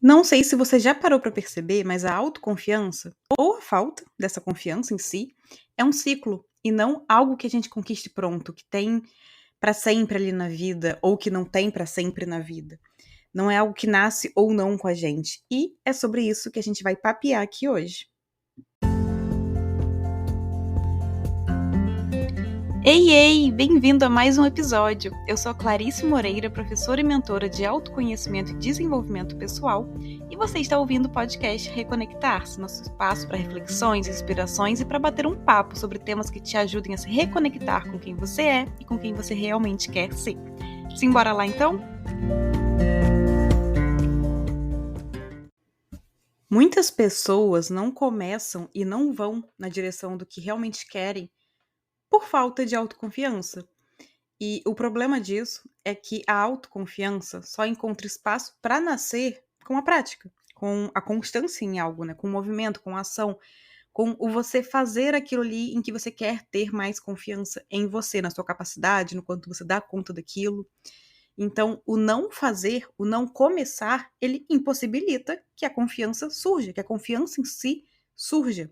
Não sei se você já parou para perceber, mas a autoconfiança, ou a falta dessa confiança em si, é um ciclo e não algo que a gente conquiste pronto, que tem para sempre ali na vida ou que não tem para sempre na vida. Não é algo que nasce ou não com a gente. E é sobre isso que a gente vai papear aqui hoje. Ei, ei! Bem-vindo a mais um episódio. Eu sou a Clarice Moreira, professora e mentora de autoconhecimento e desenvolvimento pessoal, e você está ouvindo o podcast Reconectar-se, nosso espaço para reflexões, inspirações e para bater um papo sobre temas que te ajudem a se reconectar com quem você é e com quem você realmente quer ser. Simbora lá então? Muitas pessoas não começam e não vão na direção do que realmente querem por falta de autoconfiança. E o problema disso é que a autoconfiança só encontra espaço para nascer com a prática, com a constância em algo, né? Com o movimento, com a ação, com o você fazer aquilo ali em que você quer ter mais confiança em você, na sua capacidade, no quanto você dá conta daquilo. Então, o não fazer, o não começar, ele impossibilita que a confiança surja, que a confiança em si surja.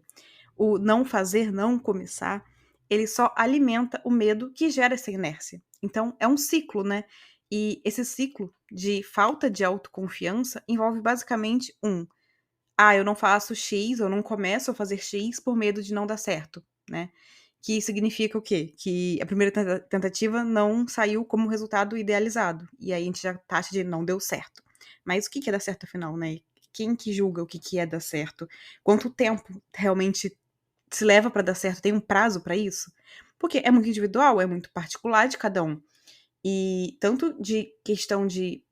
O não fazer, não começar, ele só alimenta o medo que gera essa inércia. Então, é um ciclo, né? E esse ciclo de falta de autoconfiança envolve basicamente eu não faço X, eu não começo a fazer X por medo de não dar certo, né? Que significa o quê? Que a primeira tentativa não saiu como resultado idealizado. E aí a gente já taxa de não deu certo. Mas o que é dar certo afinal, né? Quem que julga o que é dar certo? Quanto tempo realmente se leva para dar certo? Tem um prazo para isso? Porque é muito individual, é muito particular de cada um. E tanto de questão de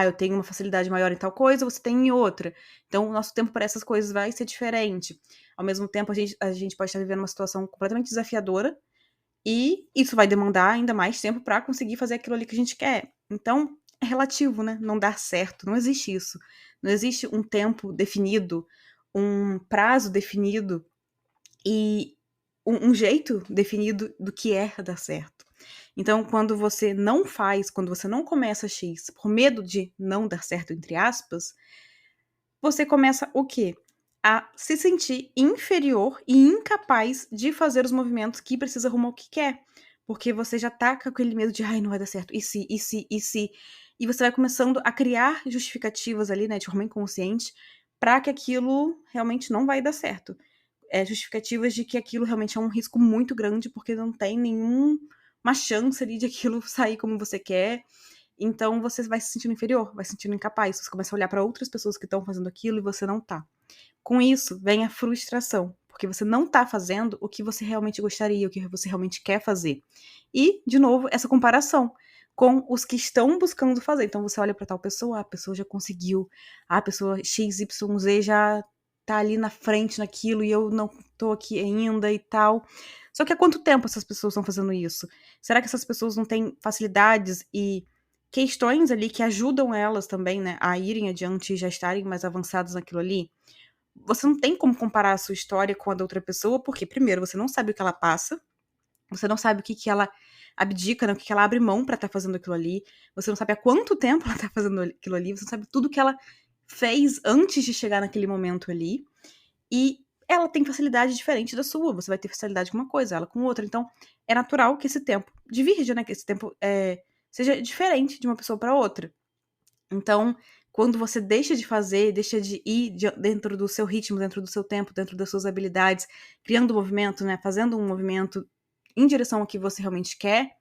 eu tenho uma facilidade maior em tal coisa, você tem em outra. Então, o nosso tempo para essas coisas vai ser diferente. Ao mesmo tempo, a gente pode estar vivendo uma situação completamente desafiadora e isso vai demandar ainda mais tempo para conseguir fazer aquilo ali que a gente quer. Então, é relativo, né? Não dar certo. Não existe isso. Não existe um tempo definido, um prazo definido e um jeito definido do que é dar certo. Então, quando você não faz, quando você não começa X por medo de não dar certo, entre aspas, você começa o quê? A se sentir inferior e incapaz de fazer os movimentos que precisa rumo ao que quer. Porque você já tá com aquele medo de, ai, não vai dar certo, e se, e se, e se. E você vai começando a criar justificativas ali, né, de forma inconsciente, para que aquilo realmente não vai dar certo. Justificativas de que aquilo realmente é um risco muito grande, porque não tem nenhuma chance ali de aquilo sair como você quer. Então você vai se sentindo inferior, vai se sentindo incapaz. Você começa a olhar para outras pessoas que estão fazendo aquilo e você não tá. Com isso, vem a frustração, porque você não tá fazendo o que você realmente gostaria, o que você realmente quer fazer. E, de novo, essa comparação com os que estão buscando fazer. Então você olha para tal pessoa, a pessoa já conseguiu, a pessoa XYZ já tá ali na frente naquilo e eu não tô aqui ainda e tal. Só que há quanto tempo essas pessoas estão fazendo isso? Será que essas pessoas não têm facilidades e questões ali que ajudam elas também, né, a irem adiante e já estarem mais avançadas naquilo ali? Você não tem como comparar a sua história com a da outra pessoa, porque primeiro você não sabe o que ela passa, você não sabe o que ela abdica, né, o que ela abre mão pra estar fazendo aquilo ali, você não sabe há quanto tempo ela tá fazendo aquilo ali, você não sabe tudo que ela fez antes de chegar naquele momento ali, e ela tem facilidade diferente da sua, você vai ter facilidade com uma coisa, ela com outra, então é natural que esse tempo divirja, né, que esse tempo seja diferente de uma pessoa para outra. Então, quando você deixa de fazer, deixa de ir dentro do seu ritmo, dentro do seu tempo, dentro das suas habilidades, criando um movimento, né, fazendo um movimento em direção ao que você realmente quer,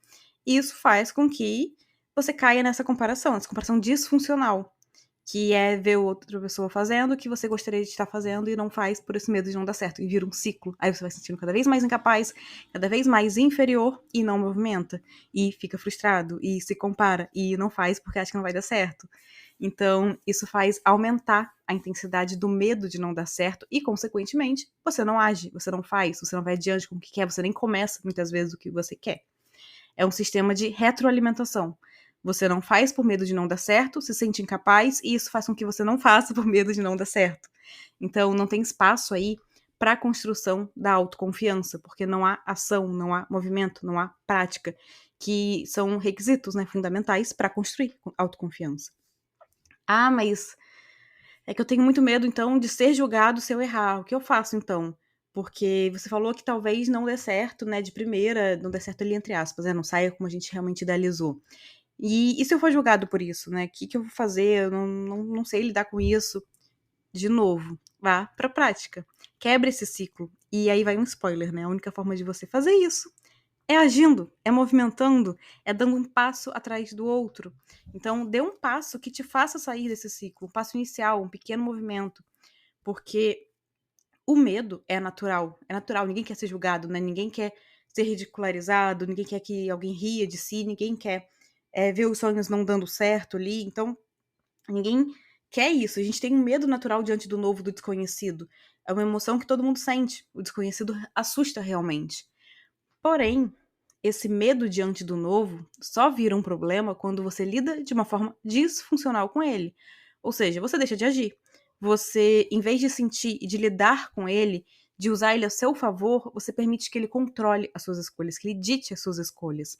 isso faz com que você caia nessa comparação, essa comparação disfuncional, que é ver outra pessoa fazendo o que você gostaria de estar fazendo e não faz por esse medo de não dar certo, e vira um ciclo. Aí você vai se sentindo cada vez mais incapaz, cada vez mais inferior e não movimenta, e fica frustrado, e se compara, e não faz porque acha que não vai dar certo. Então, isso faz aumentar a intensidade do medo de não dar certo e, consequentemente, você não age, você não faz, você não vai adiante com o que quer, você nem começa muitas vezes o que você quer. É um sistema de retroalimentação. Você não faz por medo de não dar certo, se sente incapaz, e isso faz com que você não faça por medo de não dar certo. Então, não tem espaço aí para a construção da autoconfiança, porque não há ação, não há movimento, não há prática, que são requisitos, né, fundamentais para construir autoconfiança. Mas É que eu tenho muito medo, então, de ser julgado se eu errar. O que eu faço, então? Porque você falou que talvez não dê certo, né, de primeira, não dê certo ali entre aspas, né, não saia como a gente realmente idealizou. E se eu for julgado por isso, né, que eu vou fazer? Eu não sei lidar com isso. De novo, vá pra prática. Quebre esse ciclo. E aí vai um spoiler, né, a única forma de você fazer isso é agindo, é movimentando, é dando um passo atrás do outro. Então, dê um passo que te faça sair desse ciclo, um passo inicial, um pequeno movimento, porque o medo é natural, ninguém quer ser julgado, né? Ninguém quer ser ridicularizado, ninguém quer que alguém ria de si, ninguém quer ver os sonhos não dando certo ali, então ninguém quer isso. A gente tem um medo natural diante do novo, do desconhecido. É uma emoção que todo mundo sente. O desconhecido assusta realmente. Porém, esse medo diante do novo só vira um problema quando você lida de uma forma disfuncional com ele. Ou seja, você deixa de agir. Você, em vez de sentir e de lidar com ele, de usar ele a seu favor, você permite que ele controle as suas escolhas, que ele dite as suas escolhas.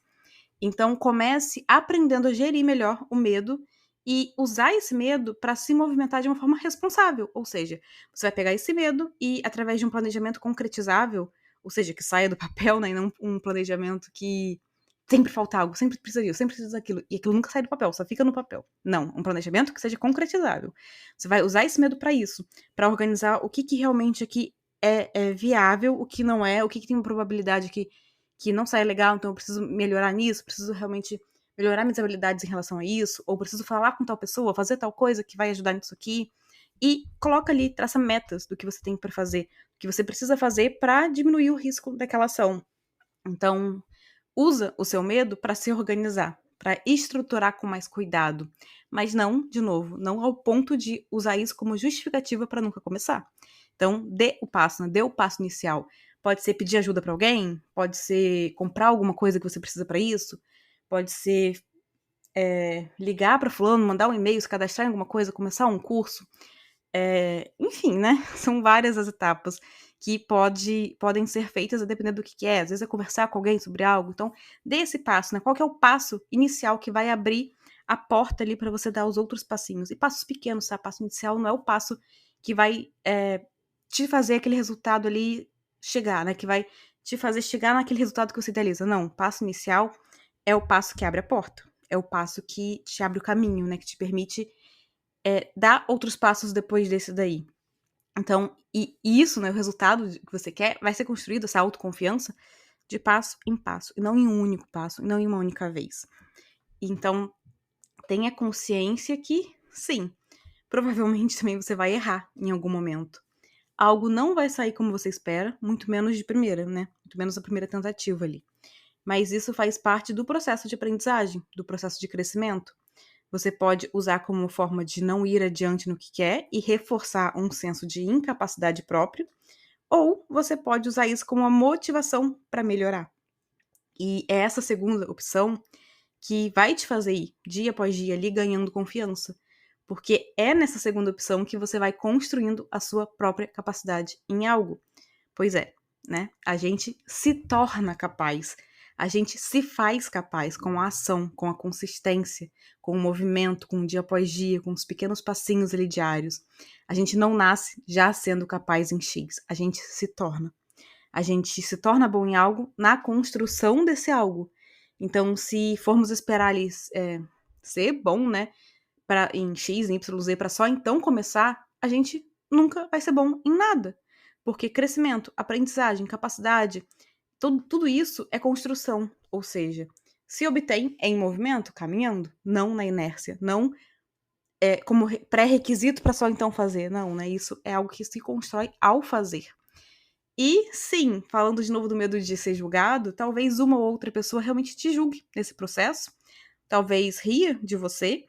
Então, comece aprendendo a gerir melhor o medo e usar esse medo para se movimentar de uma forma responsável. Ou seja, você vai pegar esse medo e, através de um planejamento concretizável, ou seja, que saia do papel, né, e não um planejamento que sempre falta algo, sempre precisa disso, sempre precisa daquilo, e aquilo nunca sai do papel, só fica no papel. Não, um planejamento que seja concretizável. Você vai usar esse medo para isso, para organizar o que realmente aqui é viável, o que não é, o que tem uma probabilidade que não sai legal, então eu preciso melhorar nisso, preciso realmente melhorar minhas habilidades em relação a isso, ou preciso falar com tal pessoa, fazer tal coisa que vai ajudar nisso aqui. E coloca ali, traça metas do que você tem para fazer, do que você precisa fazer para diminuir o risco daquela ação. Então, usa o seu medo para se organizar, para estruturar com mais cuidado. Mas não, de novo, não ao ponto de usar isso como justificativa para nunca começar. Então, dê o passo, né? Dê o passo inicial. Pode ser pedir ajuda para alguém, pode ser comprar alguma coisa que você precisa para isso, pode ser ligar para fulano, mandar um e-mail, se cadastrar em alguma coisa, começar um curso. Enfim, né? São várias as etapas que podem ser feitas a depender do que é. Às vezes é conversar com alguém sobre algo. Então, dê esse passo, né? Qual que é o passo inicial que vai abrir a porta ali para você dar os outros passinhos? E passos pequenos, tá? Passo inicial não é o passo que vai te fazer aquele resultado ali chegar, né? Que vai te fazer chegar naquele resultado que você idealiza. Não, o passo inicial é o passo que abre a porta. É o passo que te abre o caminho, né? Que te permite dar outros passos depois desse daí. Então, e isso, né, o resultado que você quer, vai ser construído, essa autoconfiança, de passo em passo, e não em um único passo, e não em uma única vez. Então, tenha consciência que, sim, provavelmente também você vai errar em algum momento. Algo não vai sair como você espera, muito menos de primeira, né? Muito menos a primeira tentativa ali. Mas isso faz parte do processo de aprendizagem, do processo de crescimento. Você pode usar como forma de não ir adiante no que quer e reforçar um senso de incapacidade própria, ou você pode usar isso como uma motivação para melhorar. E é essa segunda opção que vai te fazer ir dia após dia ali ganhando confiança, porque é nessa segunda opção que você vai construindo a sua própria capacidade em algo. Pois é, né? A gente se torna capaz, a gente se faz capaz com a ação, com a consistência, com o movimento, com o dia após dia, com os pequenos passinhos ali diários. A gente não nasce já sendo capaz em X, a gente se torna. A gente se torna bom em algo na construção desse algo. Então, se formos esperar ali ser bom, né, em X, em Y, Z, para só então começar, a gente nunca vai ser bom em nada. Porque crescimento, aprendizagem, capacidade, tudo isso é construção. Ou seja, se obtém em movimento, caminhando, não na inércia, não como pré-requisito para só então fazer. Não, né? Isso é algo que se constrói ao fazer. E sim, falando de novo do medo de ser julgado, talvez uma ou outra pessoa realmente te julgue nesse processo, talvez ria de você,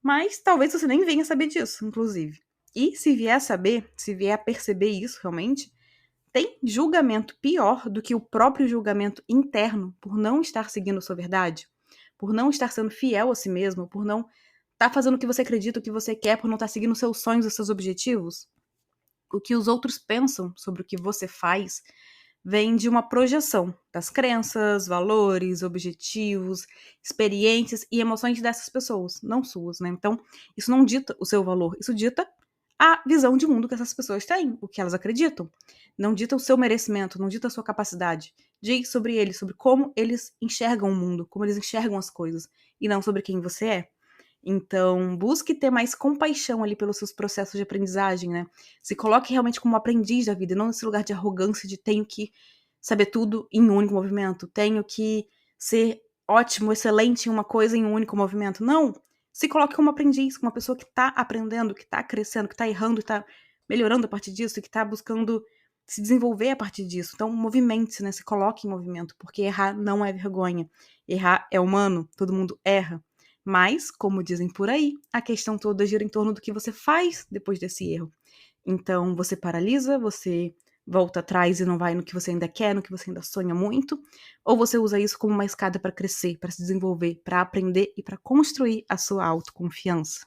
mas talvez você nem venha saber disso, inclusive. E se vier a saber, se vier a perceber isso realmente, tem julgamento pior do que o próprio julgamento interno por não estar seguindo a sua verdade, por não estar sendo fiel a si mesmo, por não estar fazendo o que você acredita, o que você quer, por não estar seguindo seus sonhos e seus objetivos? O que os outros pensam sobre o que você faz vem de uma projeção das crenças, valores, objetivos, experiências e emoções dessas pessoas, não suas, né? Então, isso não dita o seu valor, isso dita a visão de mundo que essas pessoas têm, o que elas acreditam. Não dita o seu merecimento, não dita a sua capacidade. Diz sobre eles, sobre como eles enxergam o mundo, como eles enxergam as coisas, e não sobre quem você é. Então, busque ter mais compaixão ali pelos seus processos de aprendizagem, né? Se coloque realmente como aprendiz da vida, e não nesse lugar de arrogância de tenho que saber tudo em um único movimento, tenho que ser ótimo, excelente em uma coisa em um único movimento. Não! Se coloque como aprendiz, como uma pessoa que tá aprendendo, que tá crescendo, que tá errando, que tá melhorando a partir disso, e que tá buscando se desenvolver a partir disso. Então, movimente-se, né? Se coloque em movimento, porque errar não é vergonha. Errar é humano, todo mundo erra. Mas, como dizem por aí, a questão toda gira em torno do que você faz depois desse erro. Então, você paralisa, você volta atrás e não vai no que você ainda quer, no que você ainda sonha muito, ou você usa isso como uma escada para crescer, para se desenvolver, para aprender e para construir a sua autoconfiança.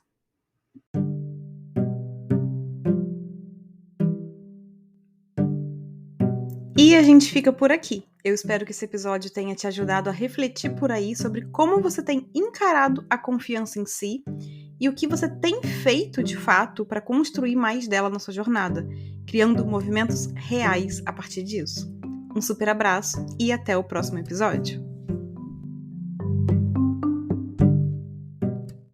E a gente fica por aqui. Eu espero que esse episódio tenha te ajudado a refletir por aí sobre como você tem encarado a confiança em si e o que você tem feito de fato para construir mais dela na sua jornada, criando movimentos reais a partir disso. Um super abraço e até o próximo episódio.